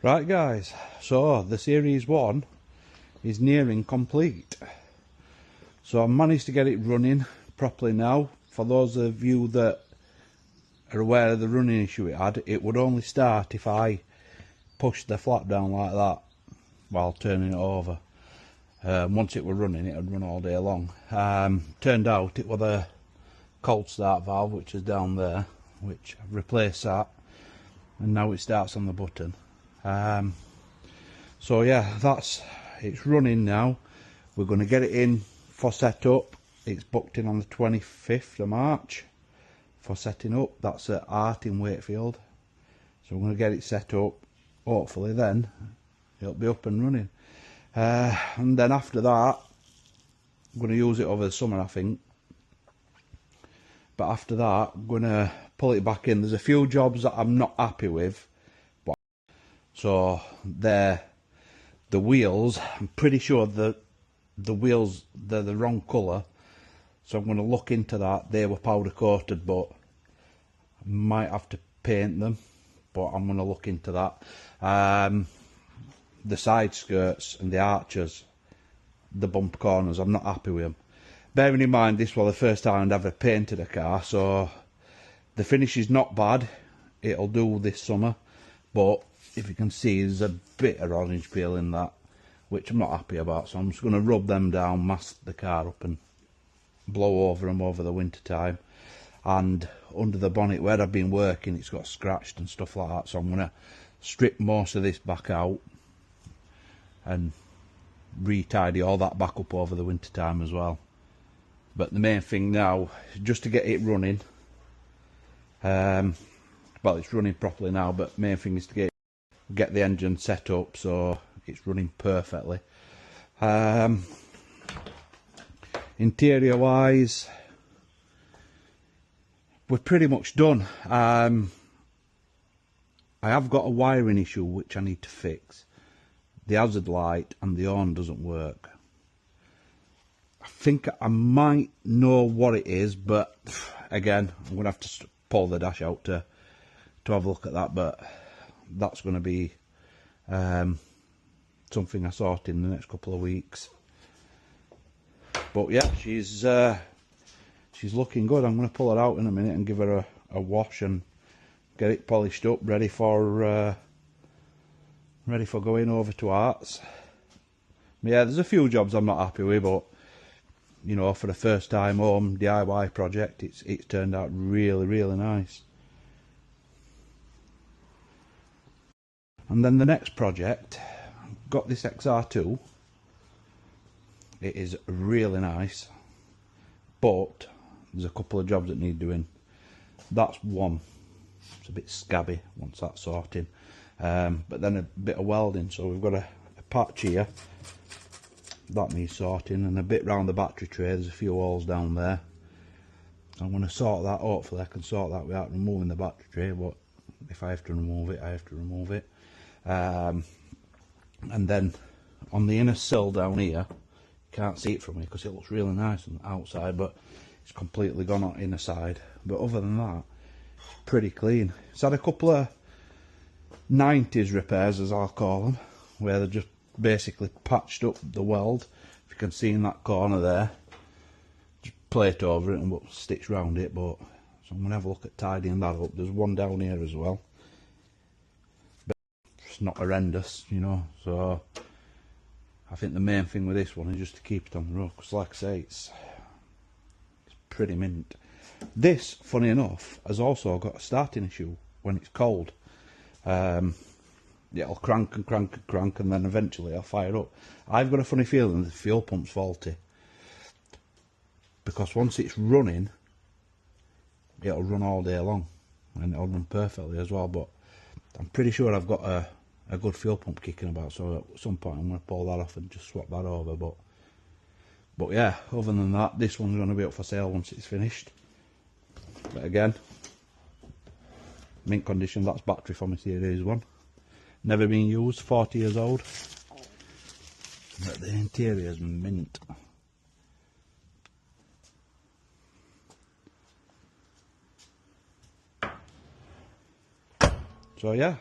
Right guys, so the series 1 is nearing complete. So I managed to get it running properly now. For those of you that are aware of the running issue it had, it would only start if I pushed the flap down like that while turning it over. Once it were running, it would run all day long. Turned out it was a cold start valve which is down there, which I've replaced that, and now it starts on the button. So yeah, it's running now. We're going to get it in for setup. It's booked in on the 25th of March for setting up. That's at Art in Wakefield. So we're going to get it set up. Hopefully then it'll be up and running. And then after that, I'm going to use it over the summer, I think. But after that, I'm going to pull it back in. There's a few jobs that I'm not happy with. So the wheels, I'm pretty sure the wheels, they're the wrong colour. So I'm going to look into that. They were powder coated, but I might have to paint them. But I'm going to look into that. The side skirts and the arches, the bump corners, I'm not happy with them. Bearing in mind this was the first time I'd ever painted a car, so the finish is not bad. It'll do this summer, but if you can see, there's a bit of orange peel in that, which I'm not happy about. So I'm just going to rub them down, mask the car up and blow over them over the winter time. And under the bonnet where I've been working, it's got scratched and stuff like that, so I'm going to strip most of this back out and re-tidy all that back up over the winter time as well. But the main thing now is just to get it running. Well, it's running properly now, but main thing is to get the engine set up so it's running perfectly. Interior wise, we're pretty much done. I have got a wiring issue which I need to fix. The hazard light and the horn doesn't work. I think I might know what it is, but again, I'm going to have to pull the dash out to have a look at that. But that's going to be something I sort in the next couple of weeks. But yeah, she's looking good. I'm going to pull her out in a minute and give her a wash and get it polished up, ready for going over to Arts. Yeah, there's a few jobs I'm not happy with, but you know, for the first time home DIY project, it's turned out really nice. And then the next project, got this XR2. It is really nice, but there's a couple of jobs that need doing. That's one. It's a bit scabby once that's sorted. But then a bit of welding, so we've got a patch here that needs sorting, and a bit round the battery tray. There's a few holes down there. I'm going to sort that. Hopefully I can sort that without removing the battery tray, but if I have to remove it, I have to remove it. And then on the inner sill down here, you can't see it from here because it looks really nice on the outside, but it's completely gone on the inner side. But other than that, pretty clean. It's had a couple of 90s repairs, as I'll call them, where they're just basically patched up the weld. If you can see in that corner there, just plate over it and we'll stitch round it. But so I'm gonna have a look at tidying that up. There's one down here as well, but it's not horrendous, you know. So I think the main thing with this one is just to keep it on the road, because like I say, it's pretty mint. This, funny enough, has also got a starting issue when it's cold. It'll crank and crank and crank, and then eventually it'll fire up. I've got a funny feeling the fuel pump's faulty, because once it's running, it'll run all day long, and it'll run perfectly as well. But I'm pretty sure I've got a good fuel pump kicking about, so at some point I'm going to pull that off and just swap that over. But yeah, other than that, this one's going to be up for sale once it's finished. But again, mint condition. That's battery from a series 1, never been used, 40 years old, but the interior's mint. So yeah,